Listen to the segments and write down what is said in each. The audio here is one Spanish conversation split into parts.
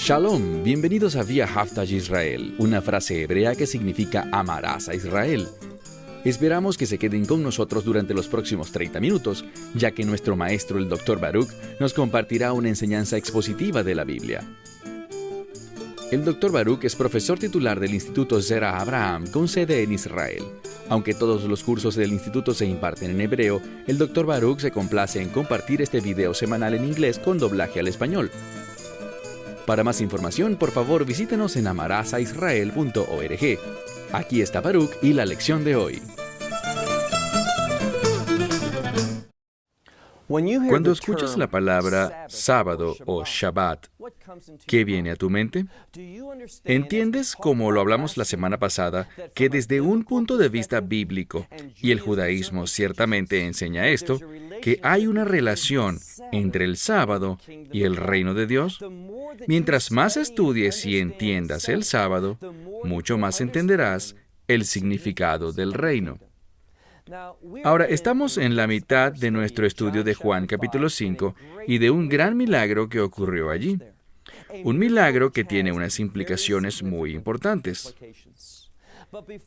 Shalom, bienvenidos a Vía Haftaj Israel, una frase hebrea que significa amarás a Israel. Esperamos que se queden con nosotros durante los próximos 30 minutos, ya que nuestro maestro, el Dr. Baruch, nos compartirá una enseñanza expositiva de la Biblia. El Dr. Baruch es profesor titular del Instituto Zera Abraham, con sede en Israel. Aunque todos los cursos del instituto se imparten en hebreo, el Dr. Baruch se complace en compartir este video semanal en inglés con doblaje al español. Para más información, por favor, visítenos en amarazaisrael.org. Aquí está Baruch y la lección de hoy. Cuando escuchas la palabra sábado o Shabbat, ¿qué viene a tu mente? ¿Entiendes, como lo hablamos la semana pasada, que desde un punto de vista bíblico, y el judaísmo ciertamente enseña esto, que hay una relación entre el sábado y el reino de Dios? Mientras más estudies y entiendas el sábado, mucho más entenderás el significado del reino. Ahora, estamos en la mitad de nuestro estudio de Juan capítulo 5 y de un gran milagro que ocurrió allí. Un milagro que tiene unas implicaciones muy importantes.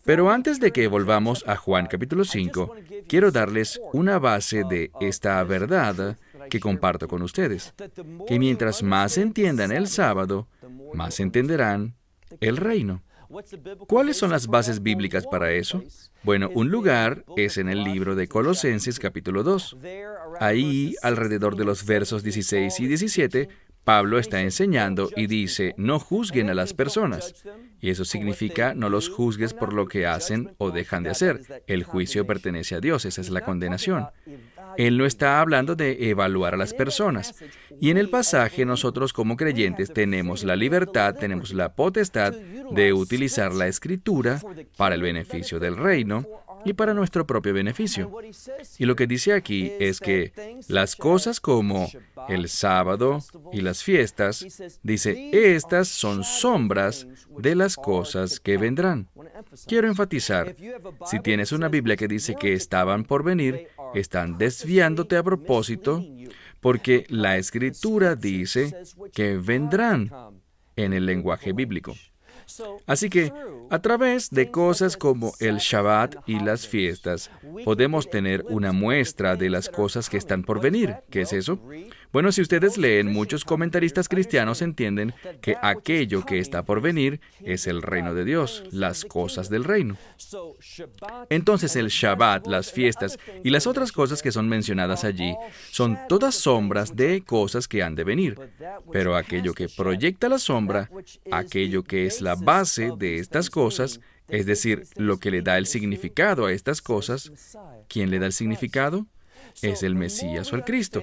Pero antes de que volvamos a Juan capítulo 5, quiero darles una base de esta verdad que comparto con ustedes, que mientras más entiendan el sábado, más entenderán el reino. ¿Cuáles son las bases bíblicas para eso? Bueno, un lugar es en el libro de Colosenses capítulo 2. Ahí, alrededor de los versos 16 y 17, Pablo está enseñando y dice, no juzguen a las personas. Y eso significa, no los juzgues por lo que hacen o dejan de hacer. El juicio pertenece a Dios, esa es la condenación. Él no está hablando de evaluar a las personas. Y en el pasaje, nosotros como creyentes tenemos la libertad, tenemos la potestad de utilizar la Escritura para el beneficio del reino y para nuestro propio beneficio. Y lo que dice aquí es que las cosas como el sábado y las fiestas, dice, estas son sombras de las cosas que vendrán. Quiero enfatizar, si tienes una Biblia que dice que estaban por venir, están desviándote a propósito, porque la Escritura dice que vendrán en el lenguaje bíblico. Así que, a través de cosas como el Shabbat y las fiestas, podemos tener una muestra de las cosas que están por venir. ¿Qué es eso? Bueno, si ustedes leen, muchos comentaristas cristianos entienden que aquello que está por venir es el reino de Dios, las cosas del reino. Entonces, el Shabbat, las fiestas y las otras cosas que son mencionadas allí son todas sombras de cosas que han de venir. Pero aquello que proyecta la sombra, aquello que es la base de estas cosas, es decir, lo que le da el significado a estas cosas, ¿quién le da el significado? Es el Mesías o el Cristo.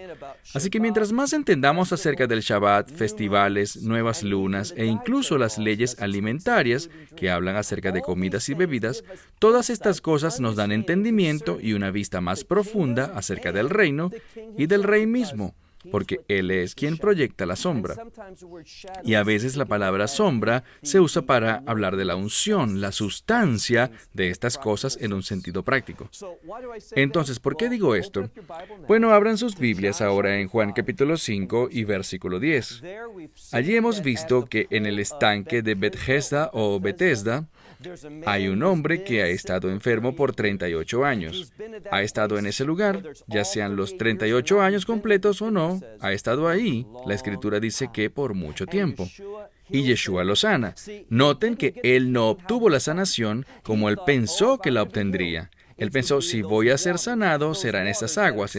Así que mientras más entendamos acerca del Shabbat, festivales, nuevas lunas e incluso las leyes alimentarias que hablan acerca de comidas y bebidas, todas estas cosas nos dan entendimiento y una vista más profunda acerca del reino y del Rey mismo, porque Él es quien proyecta la sombra. Y a veces la palabra sombra se usa para hablar de la unción, la sustancia de estas cosas en un sentido práctico. Entonces, ¿por qué digo esto? Bueno, abran sus Biblias ahora en Juan capítulo 5 y versículo 10. Allí hemos visto que en el estanque de Bethesda o Betesda, hay un hombre que ha estado enfermo por 38 años. Ha estado en ese lugar, ya sean los 38 años completos o no, ha estado ahí. La Escritura dice que por mucho tiempo. Y Yeshua lo sana. Noten que él no obtuvo la sanación como él pensó que la obtendría. Él pensó, si voy a ser sanado, serán esas aguas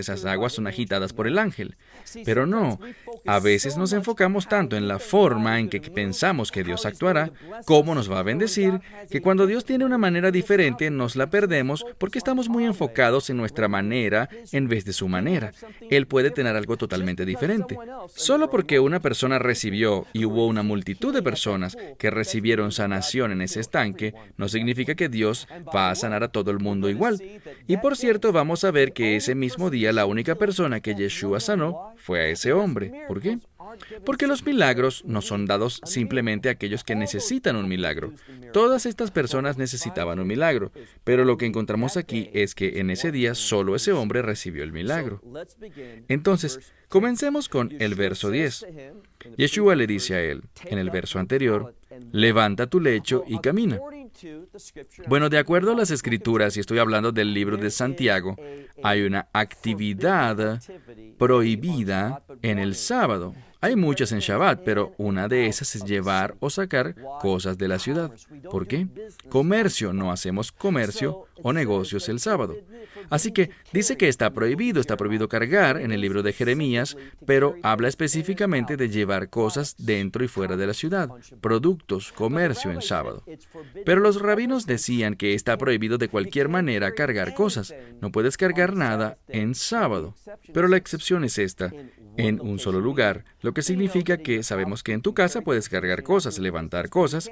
son agitadas por el ángel. Pero no, a veces nos enfocamos tanto en la forma en que pensamos que Dios actuará, cómo nos va a bendecir, que cuando Dios tiene una manera diferente nos la perdemos porque estamos muy enfocados en nuestra manera en vez de su manera. Él puede tener algo totalmente diferente. Solo porque una persona recibió y hubo una multitud de personas que recibieron sanación en ese estanque, no significa que Dios va a sanar a todo el mundo igual. Y por cierto, vamos a ver que ese mismo día la única persona que Yeshua sanó fue a ese hombre. ¿Por qué? Porque los milagros no son dados simplemente a aquellos que necesitan un milagro. Todas estas personas necesitaban un milagro, pero lo que encontramos aquí es que en ese día solo ese hombre recibió el milagro. Entonces, comencemos con el verso 10. Yeshua le dice a él, en el verso anterior, levanta tu lecho y camina. Bueno, de acuerdo a las Escrituras, y estoy hablando del libro de Santiago, hay una actividad prohibida en el sábado. Hay muchas en Shabbat, pero una de esas es llevar o sacar cosas de la ciudad. ¿Por qué? Comercio. No hacemos comercio o negocios el sábado. Así que dice que está prohibido cargar en el libro de Jeremías, pero habla específicamente de llevar cosas dentro y fuera de la ciudad, productos, comercio en sábado. Pero los rabinos decían que está prohibido de cualquier manera cargar cosas. No puedes cargar nada en sábado. Pero la excepción es esta, en un solo lugar, lo que significa que sabemos que en tu casa puedes cargar cosas, levantar cosas,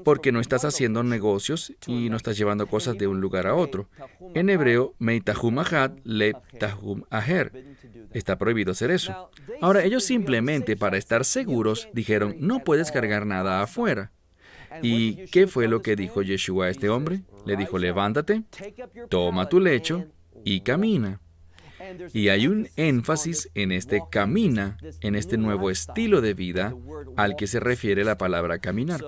porque no estás haciendo negocios y no estás llevando cosas de un lugar a otro. En hebreo, meitahum ahad le tahum aher. Está prohibido hacer eso. Ahora, ellos simplemente, para estar seguros, dijeron, no puedes cargar nada afuera. ¿Y qué fue lo que dijo Yeshua a este hombre? Le dijo, levántate, toma tu lecho y camina. Y hay un énfasis en este camina, en este nuevo estilo de vida al que se refiere la palabra caminar.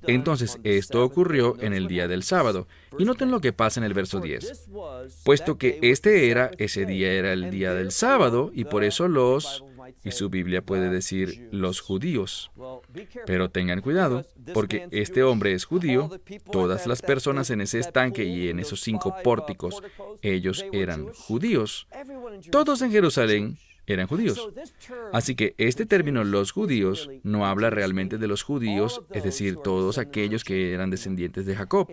Entonces, esto ocurrió en el día del sábado. Y noten lo que pasa en el verso 10. Puesto que ese día era el día del sábado, y por eso y su Biblia puede decir los judíos. Pero tengan cuidado, porque este hombre es judío, todas las personas en ese estanque y en esos 5 pórticos, ellos eran judíos. Todos en Jerusalén eran judíos. Así que este término, los judíos, no habla realmente de los judíos, es decir, todos aquellos que eran descendientes de Jacob.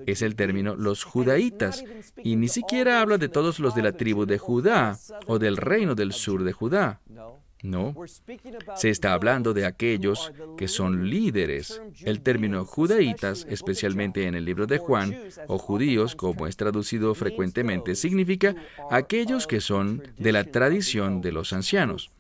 Es el término los judaítas, y ni siquiera habla de todos los de la tribu de Judá o del reino del sur de Judá. No, se está hablando de aquellos que son líderes. El término judaítas, especialmente en el libro de Juan, o judíos, como es traducido frecuentemente, significa aquellos que son de la tradición de los ancianos,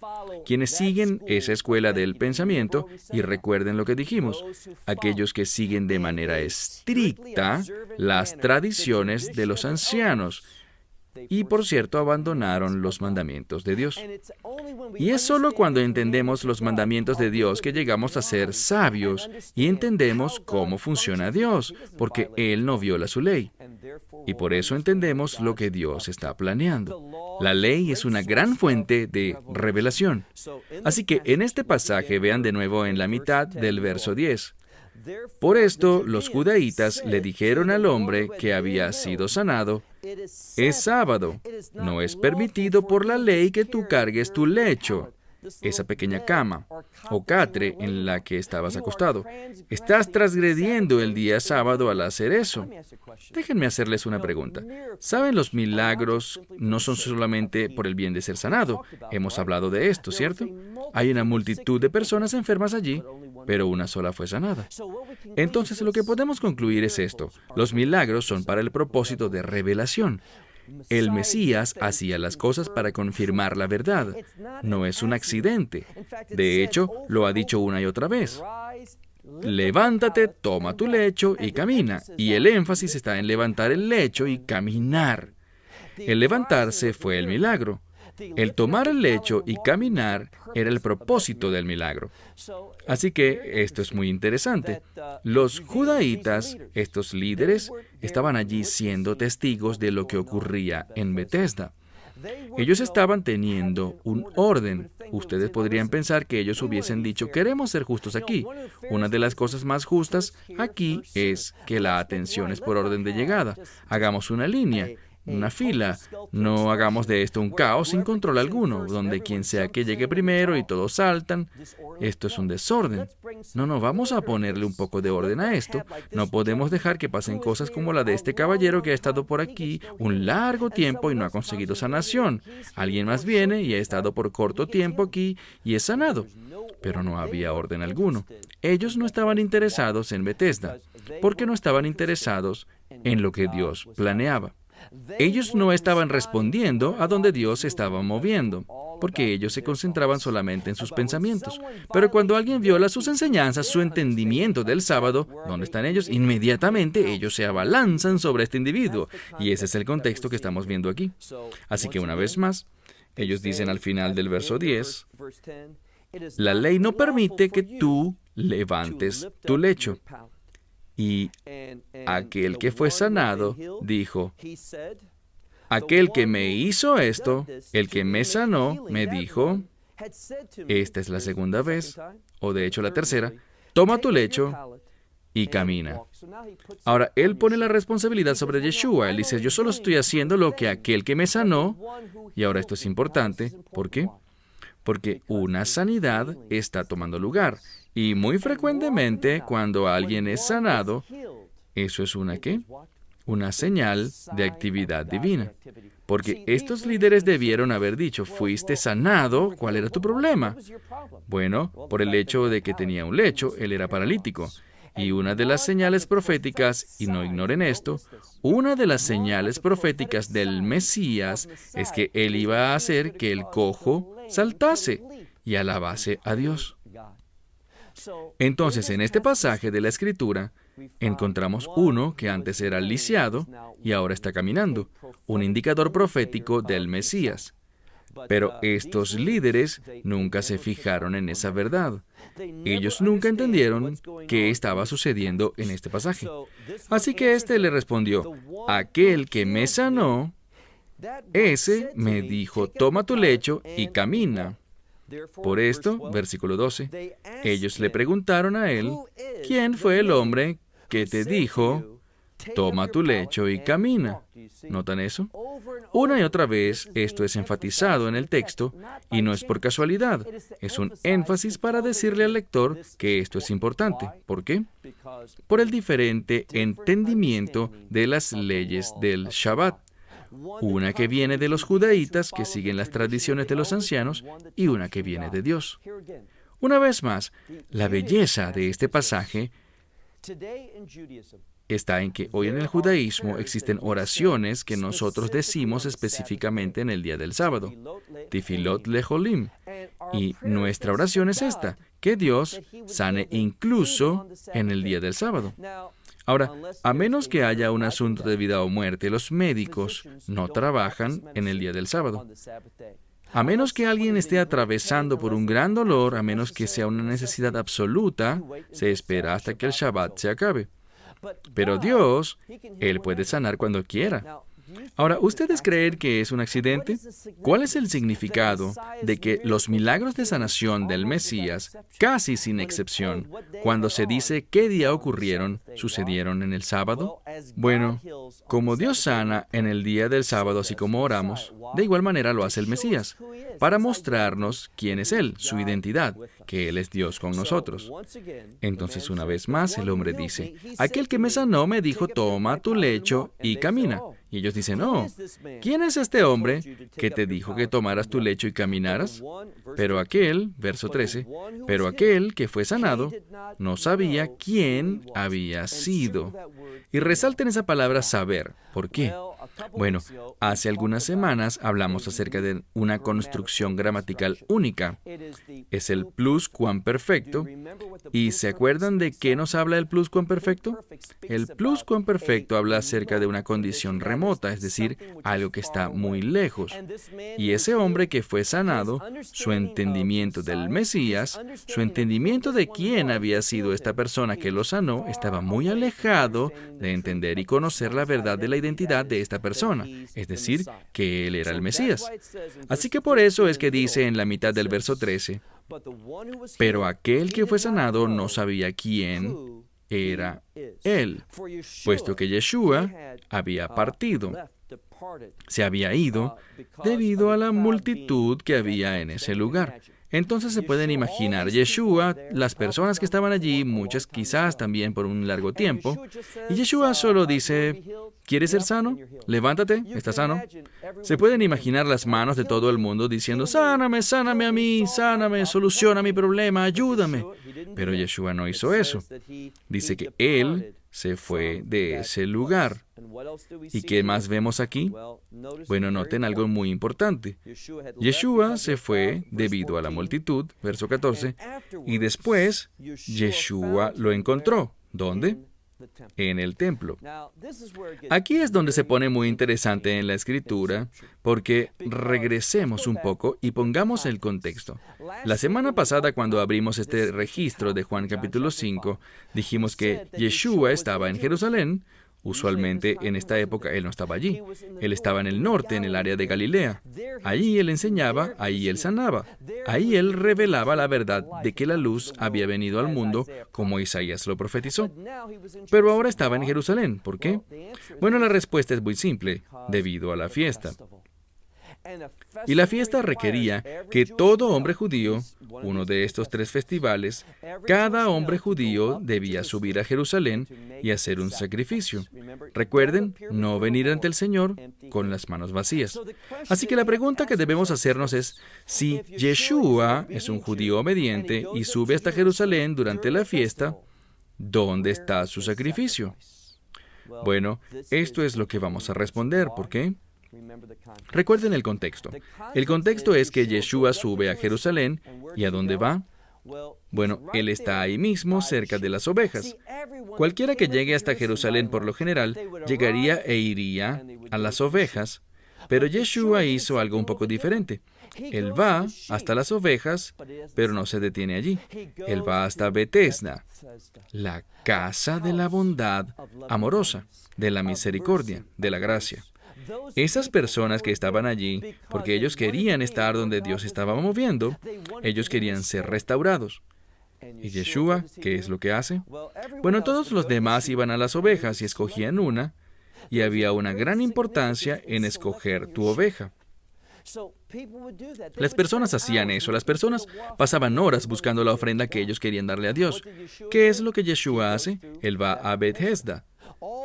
quienes siguen esa escuela del pensamiento, y recuerden lo que dijimos, aquellos que siguen de manera estricta las tradiciones de los ancianos. Y, por cierto, abandonaron los mandamientos de Dios. Y es solo cuando entendemos los mandamientos de Dios que llegamos a ser sabios y entendemos cómo funciona Dios, porque Él no viola su ley. Y por eso entendemos lo que Dios está planeando. La ley es una gran fuente de revelación. Así que en este pasaje, vean de nuevo en la mitad del verso 10. Por esto, los judaítas le dijeron al hombre que había sido sanado, es sábado, no es permitido por la ley que tú cargues tu lecho, esa pequeña cama o catre en la que estabas acostado. Estás transgrediendo el día sábado al hacer eso. Déjenme hacerles una pregunta. ¿Saben, los milagros no son solamente por el bien de ser sanado? Hemos hablado de esto, ¿cierto? Hay una multitud de personas enfermas allí, pero una sola fue sanada. Entonces, lo que podemos concluir es esto. Los milagros son para el propósito de revelación. El Mesías hacía las cosas para confirmar la verdad. No es un accidente. De hecho, lo ha dicho una y otra vez. Levántate, toma tu lecho y camina. Y el énfasis está en levantar el lecho y caminar. El levantarse fue el milagro. El tomar el lecho y caminar era el propósito del milagro. Así que esto es muy interesante. Los judaítas, estos líderes, estaban allí siendo testigos de lo que ocurría en Betesda. Ellos estaban teniendo un orden. Ustedes podrían pensar que ellos hubiesen dicho, queremos ser justos aquí. Una de las cosas más justas aquí es que la atención es por orden de llegada. Hagamos una línea, una fila. No hagamos de esto un caos sin control alguno, donde quien sea que llegue primero y todos saltan. Esto es un desorden. No, vamos a ponerle un poco de orden a esto. No podemos dejar que pasen cosas como la de este caballero que ha estado por aquí un largo tiempo y no ha conseguido sanación. Alguien más viene y ha estado por corto tiempo aquí y es sanado. Pero no había orden alguno. Ellos no estaban interesados en Betesda, porque no estaban interesados en lo que Dios planeaba. Ellos no estaban respondiendo a donde Dios se estaba moviendo. porque ellos se concentraban solamente en sus pensamientos. Pero cuando alguien viola sus enseñanzas, su entendimiento del sábado, ¿dónde están ellos? Inmediatamente ellos se abalanzan sobre este individuo. Y ese es el contexto que estamos viendo aquí. Así que una vez más, ellos dicen al final del verso 10, la ley no permite que tú levantes tu lecho. Y aquel que fue sanado dijo, aquel que me hizo esto, el que me sanó, me dijo, esta es la segunda vez, o de hecho la tercera, toma tu lecho y camina. Ahora, él pone la responsabilidad sobre Yeshua. Él dice, yo solo estoy haciendo lo que aquel que me sanó. Y ahora esto es importante. ¿Por qué? Porque una sanidad está tomando lugar. Y muy frecuentemente, cuando alguien es sanado, ¿eso es una qué? Una señal de actividad divina. Porque estos líderes debieron haber dicho, fuiste sanado, ¿cuál era tu problema? Bueno, por el hecho de que tenía un lecho, él era paralítico. Y una de las señales proféticas, y no ignoren esto, una de las señales proféticas del Mesías es que él iba a hacer que el cojo saltase y alabase a Dios. Entonces, en este pasaje de la Escritura, encontramos uno que antes era lisiado y ahora está caminando, un indicador profético del Mesías. Pero estos líderes nunca se fijaron en esa verdad. Ellos nunca entendieron qué estaba sucediendo en este pasaje. Así que éste le respondió, aquel que me sanó, ese me dijo, toma tu lecho y camina. Por esto, versículo 12, ellos le preguntaron a él, ¿quién fue el hombre que te dijo, toma tu lecho y camina? ¿Notan eso? Una y otra vez esto es enfatizado en el texto y no es por casualidad. Es un énfasis para decirle al lector que esto es importante. ¿Por qué? Por el diferente entendimiento de las leyes del Shabbat. Una que viene de los judaítas, que siguen las tradiciones de los ancianos, y una que viene de Dios. Una vez más, la belleza de este pasaje está en que hoy en el judaísmo existen oraciones que nosotros decimos específicamente en el día del sábado, Tifilot Leholim. Y nuestra oración es esta, que Dios sane incluso en el día del sábado. Ahora, a menos que haya un asunto de vida o muerte, los médicos no trabajan en el día del sábado. A menos que alguien esté atravesando por un gran dolor, a menos que sea una necesidad absoluta, se espera hasta que el Shabbat se acabe. Pero Dios, Él puede sanar cuando quiera. Ahora, ¿ustedes creen que es un accidente? ¿Cuál es el significado de que los milagros de sanación del Mesías, casi sin excepción, cuando se dice qué día ocurrieron, sucedieron en el sábado? Bueno, como Dios sana en el día del sábado, así como oramos, de igual manera lo hace el Mesías, para mostrarnos quién es Él, su identidad, que Él es Dios con nosotros. Entonces, una vez más, el hombre dice, aquel que me sanó me dijo, toma tu lecho y camina. Y ellos dicen, no, ¿quién es este hombre que te dijo que tomaras tu lecho y caminaras? Pero aquel, verso 13, pero aquel que fue sanado no sabía quién había sido. Y resalten esa palabra saber. ¿Por qué? Bueno, hace algunas semanas hablamos acerca de una construcción gramatical única. Es el pluscuamperfecto. ¿Y se acuerdan de qué nos habla el pluscuamperfecto? El pluscuamperfecto habla acerca de una condición remota, es decir, algo que está muy lejos. Y ese hombre que fue sanado, su entendimiento del Mesías, su entendimiento de quién había sido esta persona que lo sanó, estaba muy alejado de entender y conocer la verdad de la identidad de esta persona, es decir, que él era el Mesías. Así que por eso es que dice en la mitad del verso 13, pero aquel que fue sanado no sabía quién era él, puesto que Yeshua había partido, se había ido debido a la multitud que había en ese lugar. Entonces se pueden imaginar, Yeshua, las personas que estaban allí, muchas quizás también por un largo tiempo, y Yeshua solo dice, ¿quieres ser sano? Levántate, estás sano. Se pueden imaginar las manos de todo el mundo diciendo, sáname, sáname a mí, sáname, soluciona mi problema, ayúdame. Pero Yeshua no hizo eso. Dice que Él se fue de ese lugar. ¿Y qué más vemos aquí? Bueno, noten algo muy importante. Yeshua se fue debido a la multitud, verso 14, y después Yeshua lo encontró. ¿Dónde? En el templo. Aquí es donde se pone muy interesante en la Escritura, porque regresemos un poco y pongamos el contexto. La semana pasada, cuando abrimos este registro de Juan capítulo 5, dijimos que Yeshua estaba en Jerusalén. Usualmente en esta época él no estaba allí. Él estaba en el norte, en el área de Galilea. Allí él enseñaba, ahí él sanaba. Ahí él revelaba la verdad de que la luz había venido al mundo, como Isaías lo profetizó. Pero ahora estaba en Jerusalén. ¿Por qué? Bueno, la respuesta es muy simple: debido a la fiesta. Y la fiesta requería que todo hombre judío, uno de estos 3 festivales, cada hombre judío debía subir a Jerusalén y hacer un sacrificio. Recuerden, no venir ante el Señor con las manos vacías. Así que la pregunta que debemos hacernos es, si Yeshua es un judío obediente y sube hasta Jerusalén durante la fiesta, ¿dónde está su sacrificio? Bueno, esto es lo que vamos a responder. ¿Por qué? Recuerden el contexto. El contexto es que Yeshua sube a Jerusalén. ¿Y a dónde va? Bueno, él está ahí mismo, cerca de las ovejas. Cualquiera que llegue hasta Jerusalén, por lo general, llegaría e iría a las ovejas. Pero Yeshua hizo algo un poco diferente. Él va hasta las ovejas, pero no se detiene allí. Él va hasta Betesda, la casa de la bondad amorosa, de la misericordia, de la gracia. Esas personas que estaban allí, porque ellos querían estar donde Dios estaba moviendo, ellos querían ser restaurados. ¿Y Yeshua qué es lo que hace? Bueno, todos los demás iban a las ovejas y escogían una, y había una gran importancia en escoger tu oveja. Las personas hacían eso. Las personas pasaban horas buscando la ofrenda que ellos querían darle a Dios. ¿Qué es lo que Yeshua hace? Él va a Betesda.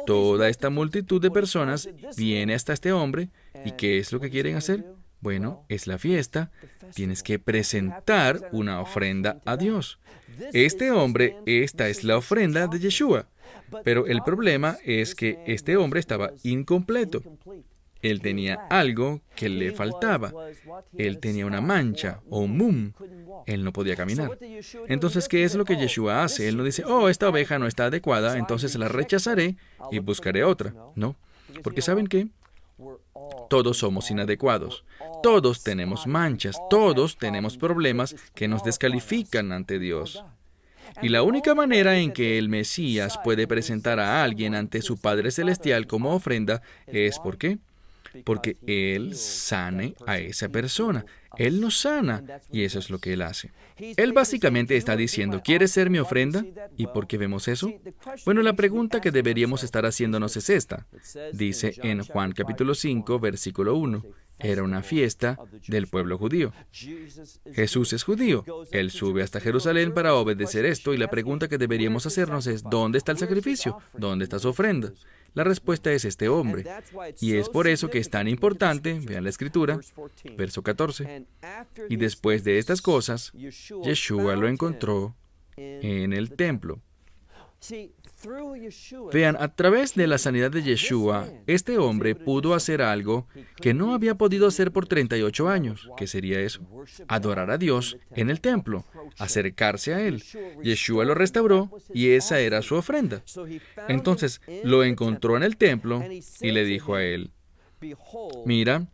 Toda esta multitud de personas viene hasta este hombre. ¿Y qué es lo que quieren hacer? Bueno, es la fiesta. Tienes que presentar una ofrenda a Dios. Este hombre, esta es la ofrenda de Yeshua. Pero el problema es que este hombre estaba incompleto. Él tenía algo que le faltaba. Él tenía una mancha o un mum. Él no podía caminar. Entonces, ¿qué es lo que Yeshua hace? Él no dice, oh, esta oveja no está adecuada, entonces la rechazaré y buscaré otra. No, porque ¿saben qué? Todos somos inadecuados. Todos tenemos manchas. Todos tenemos problemas que nos descalifican ante Dios. Y la única manera en que el Mesías puede presentar a alguien ante su Padre Celestial como ofrenda es ¿por qué? Porque Él sane a esa persona. Él nos sana, y eso es lo que Él hace. Él básicamente está diciendo, ¿quieres ser mi ofrenda? ¿Y por qué vemos eso? Bueno, la pregunta que deberíamos estar haciéndonos es esta. Dice en Juan capítulo 5, versículo 1, era una fiesta del pueblo judío. Jesús es judío. Él sube hasta Jerusalén para obedecer esto, y la pregunta que deberíamos hacernos es, ¿dónde está el sacrificio? ¿Dónde está su ofrenda? La respuesta es este hombre. Y es por eso que es tan importante, vean la escritura, verso 14. Y después de estas cosas, Yeshua lo encontró en el templo. Vean, a través de la sanidad de Yeshua, este hombre pudo hacer algo que no había podido hacer por 38 años. ¿Qué sería eso? Adorar a Dios en el templo, acercarse a Él. Yeshua lo restauró y esa era su ofrenda. Entonces, lo encontró en el templo y le dijo a él, mira,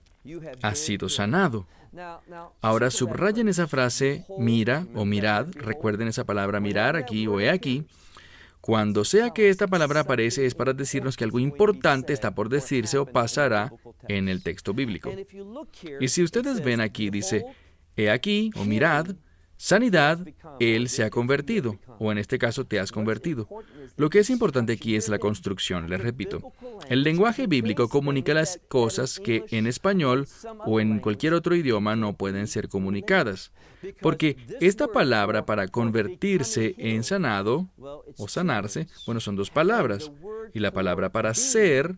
has sido sanado. Ahora subrayen esa frase, mira o mirad, recuerden esa palabra mirar aquí o he aquí. Cuando sea que esta palabra aparece es para decirnos que algo importante está por decirse o pasará en el texto bíblico. Y si ustedes ven aquí, dice, he aquí o mirad, sanidad, Él se ha convertido, o en este caso te has convertido. Lo que es importante aquí es la construcción, les repito. El lenguaje bíblico comunica las cosas que en español o en cualquier otro idioma no pueden ser comunicadas. Porque esta palabra para convertirse en sanado o sanarse, bueno, son dos palabras. Y la palabra para ser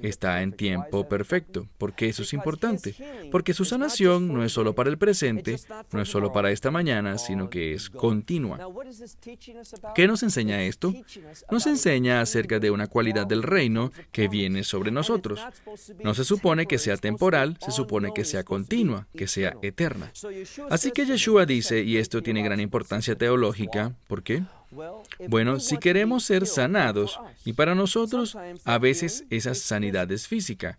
está en tiempo perfecto. ¿Por qué eso es importante? Porque su sanación no es solo para el presente, no es solo para esta mañana, sino que es continua. ¿Qué nos enseña esto? Nos enseña acerca de una cualidad del reino que viene sobre nosotros. No se supone que sea temporal, se supone que sea continua, que sea eterna. Así que Yeshua dice, y esto tiene gran importancia teológica, ¿por qué? Bueno, si queremos ser sanados, y para nosotros, a veces esa sanidad es física.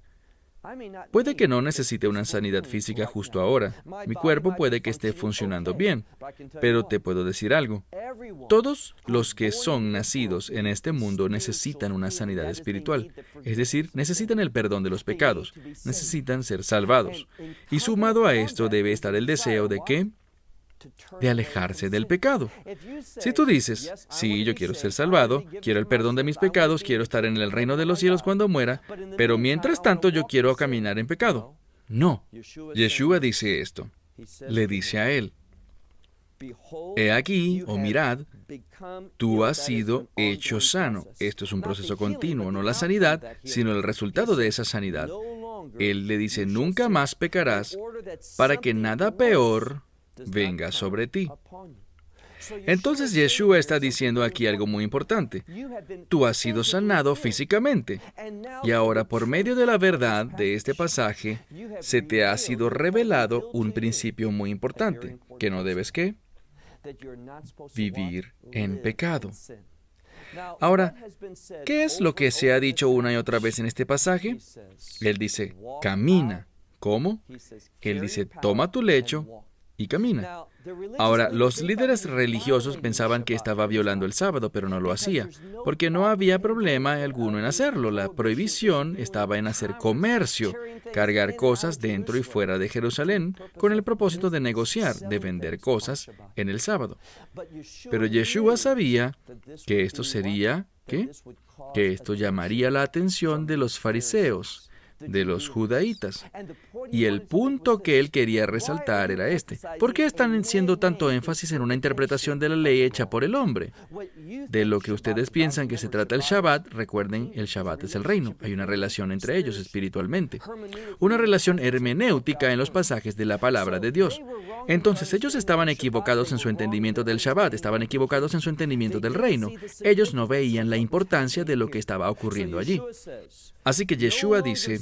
Puede que no necesite una sanidad física justo ahora. Mi cuerpo puede que esté funcionando bien, pero te puedo decir algo. Todos los que son nacidos en este mundo necesitan una sanidad espiritual. Es decir, necesitan el perdón de los pecados, necesitan ser salvados. Y sumado a esto debe estar el deseo de ¿qué? De alejarse del pecado. Si tú dices, sí, yo quiero ser salvado, quiero el perdón de mis pecados, quiero estar en el reino de los cielos cuando muera, pero mientras tanto yo quiero caminar en pecado. No. Yeshua dice esto. Le dice a él, he aquí, o mirad, tú has sido hecho sano. Esto es un proceso continuo, no la sanidad, sino el resultado de esa sanidad. Él le dice, nunca más pecarás para que nada peor venga sobre ti. Entonces Yeshua está diciendo aquí algo muy importante. Tú has sido sanado físicamente y ahora por medio de la verdad de este pasaje se te ha sido revelado un principio muy importante, que no debes ¿qué? Vivir en pecado. Ahora, ¿qué es lo que se ha dicho una y otra vez en este pasaje? Él dice, camina. ¿Cómo? Él dice, toma tu lecho y camina. Ahora, los líderes religiosos pensaban que estaba violando el sábado, pero no lo hacía, porque no había problema alguno en hacerlo. La prohibición estaba en hacer comercio, cargar cosas dentro y fuera de Jerusalén, con el propósito de negociar, de vender cosas en el sábado. Pero Yeshua sabía que esto sería, ¿qué? Que esto llamaría la atención de los fariseos, de los judaítas. Y el punto que él quería resaltar era este. ¿Por qué están haciendo tanto énfasis en una interpretación de la ley hecha por el hombre? De lo que ustedes piensan que se trata el Shabbat, recuerden, el Shabbat es el reino. Hay una relación entre ellos espiritualmente. Una relación hermenéutica en los pasajes de la palabra de Dios. Entonces, ellos estaban equivocados en su entendimiento del Shabbat, estaban equivocados en su entendimiento del reino. Ellos no veían la importancia de lo que estaba ocurriendo allí. Así que Yeshua dice,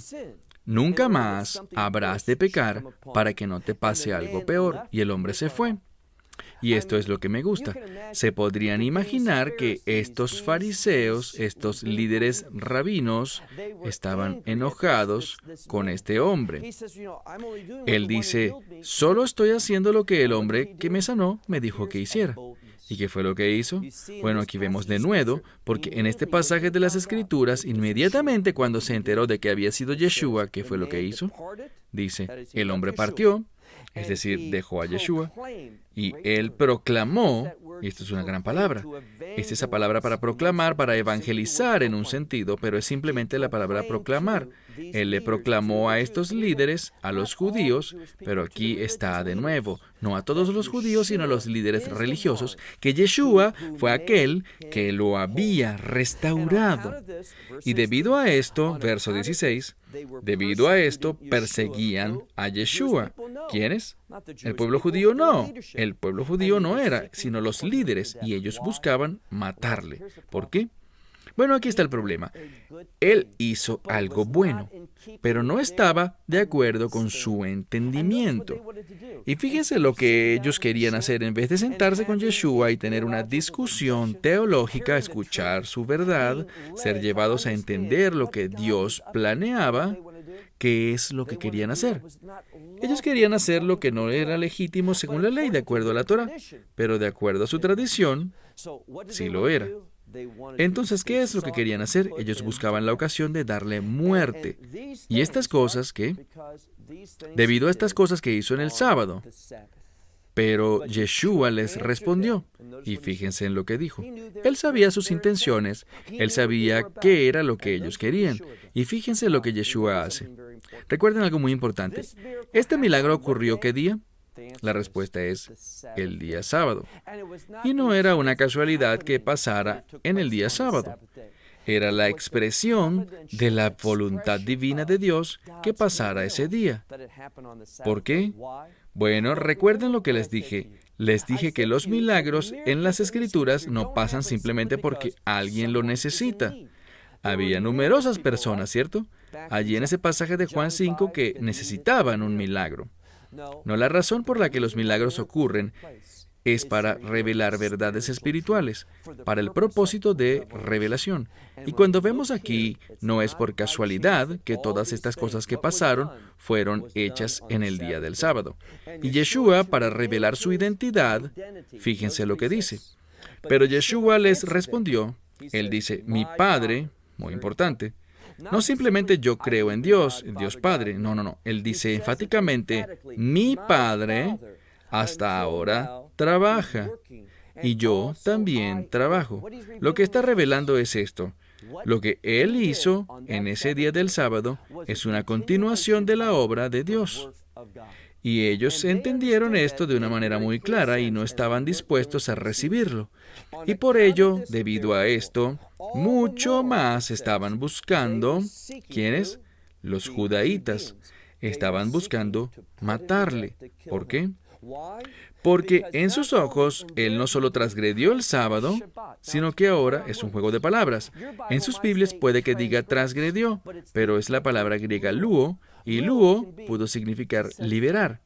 nunca más habrás de pecar para que no te pase algo peor. Y el hombre se fue. Y esto es lo que me gusta. Se podrían imaginar que estos fariseos, estos líderes rabinos, estaban enojados con este hombre. Él dice, solo estoy haciendo lo que el hombre que me sanó me dijo que hiciera. ¿Y qué fue lo que hizo? Bueno, aquí vemos de nuevo, porque en este pasaje de las Escrituras, inmediatamente cuando se enteró de que había sido Yeshua, ¿qué fue lo que hizo? Dice, el hombre partió, es decir, dejó a Yeshua, y él proclamó, y esto es una gran palabra, es esa palabra para proclamar, para evangelizar en un sentido, pero es simplemente la palabra proclamar. Él le proclamó a estos líderes, a los judíos, pero aquí está de nuevo, no a todos los judíos, sino a los líderes religiosos, que Yeshua fue aquel que lo había restaurado. Y debido a esto, verso 16, debido a esto perseguían a Yeshua. ¿Quiénes? El pueblo judío no. El pueblo judío no era, sino los líderes, y ellos buscaban matarle. ¿Por qué? Bueno, aquí está el problema. Él hizo algo bueno, pero no estaba de acuerdo con su entendimiento. Y fíjense lo que ellos querían hacer. En vez de sentarse con Yeshua y tener una discusión teológica, escuchar su verdad, ser llevados a entender lo que Dios planeaba, ¿qué es lo que querían hacer? Ellos querían hacer lo que no era legítimo según la ley, de acuerdo a la Torá, pero de acuerdo a su tradición, sí lo era. Entonces, ¿qué es lo que querían hacer? Ellos buscaban la ocasión de darle muerte. Y estas cosas, ¿qué? Debido a estas cosas que hizo en el sábado. Pero Yeshua les respondió. Y fíjense en lo que dijo. Él sabía sus intenciones. Él sabía qué era lo que ellos querían. Y fíjense lo que Yeshua hace. Recuerden algo muy importante. ¿Este milagro ocurrió qué día? La respuesta es el día sábado. Y no era una casualidad que pasara en el día sábado. Era la expresión de la voluntad divina de Dios que pasara ese día. ¿Por qué? Bueno, recuerden lo que les dije. Les dije que los milagros en las Escrituras no pasan simplemente porque alguien lo necesita. Había numerosas personas, ¿cierto? Allí en ese pasaje de Juan 5 que necesitaban un milagro. No, la razón por la que los milagros ocurren es para revelar verdades espirituales, para el propósito de revelación. Y cuando vemos aquí, no es por casualidad que todas estas cosas que pasaron fueron hechas en el día del sábado. Y Yeshua, para revelar su identidad, fíjense lo que dice. Pero Yeshua les respondió, él dice, mi Padre, muy importante, no simplemente yo creo en Dios Padre, no. Él dice enfáticamente, mi Padre hasta ahora trabaja y yo también trabajo. Lo que está revelando es esto. Lo que Él hizo en ese día del sábado es una continuación de la obra de Dios. Y ellos entendieron esto de una manera muy clara y no estaban dispuestos a recibirlo. Y por ello, debido a esto, mucho más estaban buscando, ¿quiénes? Los judaítas. Estaban buscando matarle. ¿Por qué? Porque en sus ojos, Él no solo transgredió el sábado, sino que ahora es un juego de palabras. En sus Biblias puede que diga transgredió, pero es la palabra griega luo, y luo pudo significar liberar.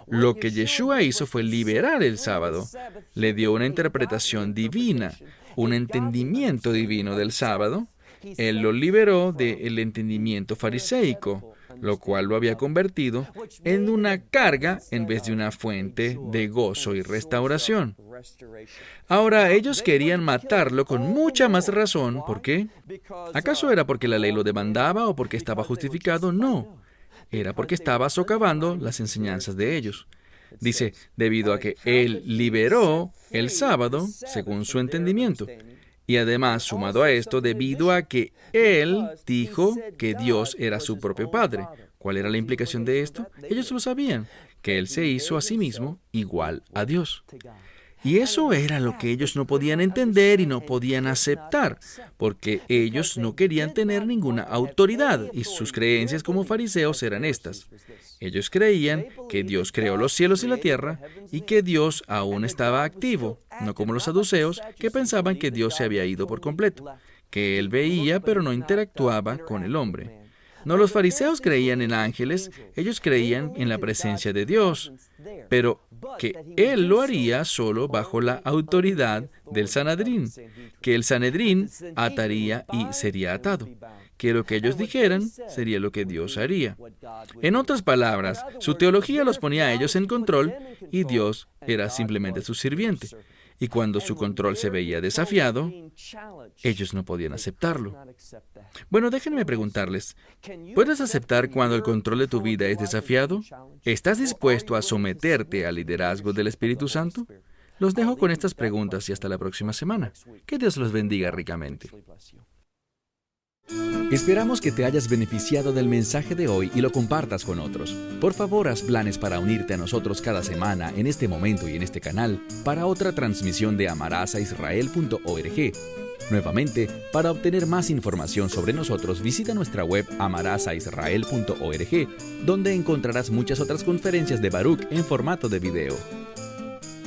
Lo que Yeshua hizo fue liberar el sábado. Le dio una interpretación divina, un entendimiento divino del sábado. Él lo liberó del entendimiento fariseico, lo cual lo había convertido en una carga en vez de una fuente de gozo y restauración. Ahora, ellos querían matarlo con mucha más razón. ¿Por qué? ¿Acaso era porque la ley lo demandaba o porque estaba justificado? No. Era porque estaba socavando las enseñanzas de ellos. Dice, debido a que Él liberó el sábado, según su entendimiento. Y además, sumado a esto, debido a que Él dijo que Dios era su propio Padre. ¿Cuál era la implicación de esto? Ellos lo sabían, que Él se hizo a sí mismo igual a Dios. Y eso era lo que ellos no podían entender y no podían aceptar, porque ellos no querían tener ninguna autoridad, y sus creencias como fariseos eran estas. Ellos creían que Dios creó los cielos y la tierra, y que Dios aún estaba activo, no como los saduceos, que pensaban que Dios se había ido por completo, que Él veía pero no interactuaba con el hombre. No, los fariseos creían en ángeles, ellos creían en la presencia de Dios, pero que Él lo haría solo bajo la autoridad del Sanedrín, que el Sanedrín ataría y sería atado, que lo que ellos dijeran sería lo que Dios haría. En otras palabras, su teología los ponía a ellos en control y Dios era simplemente su sirviente. Y cuando su control se veía desafiado, ellos no podían aceptarlo. Bueno, déjenme preguntarles, ¿puedes aceptar cuando el control de tu vida es desafiado? ¿Estás dispuesto a someterte al liderazgo del Espíritu Santo? Los dejo con estas preguntas y hasta la próxima semana. Que Dios los bendiga ricamente. Esperamos que te hayas beneficiado del mensaje de hoy y lo compartas con otros. Por favor, haz planes para unirte a nosotros cada semana en este momento y en este canal para otra transmisión de amarazaisrael.org. Nuevamente, para obtener más información sobre nosotros, visita nuestra web amarazaisrael.org, donde encontrarás muchas otras conferencias de Baruch en formato de video.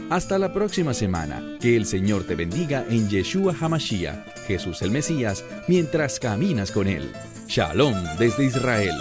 Hasta la próxima semana. Que el Señor te bendiga en Yeshua HaMashiach, Jesús el Mesías, mientras caminas con Él. Shalom desde Israel.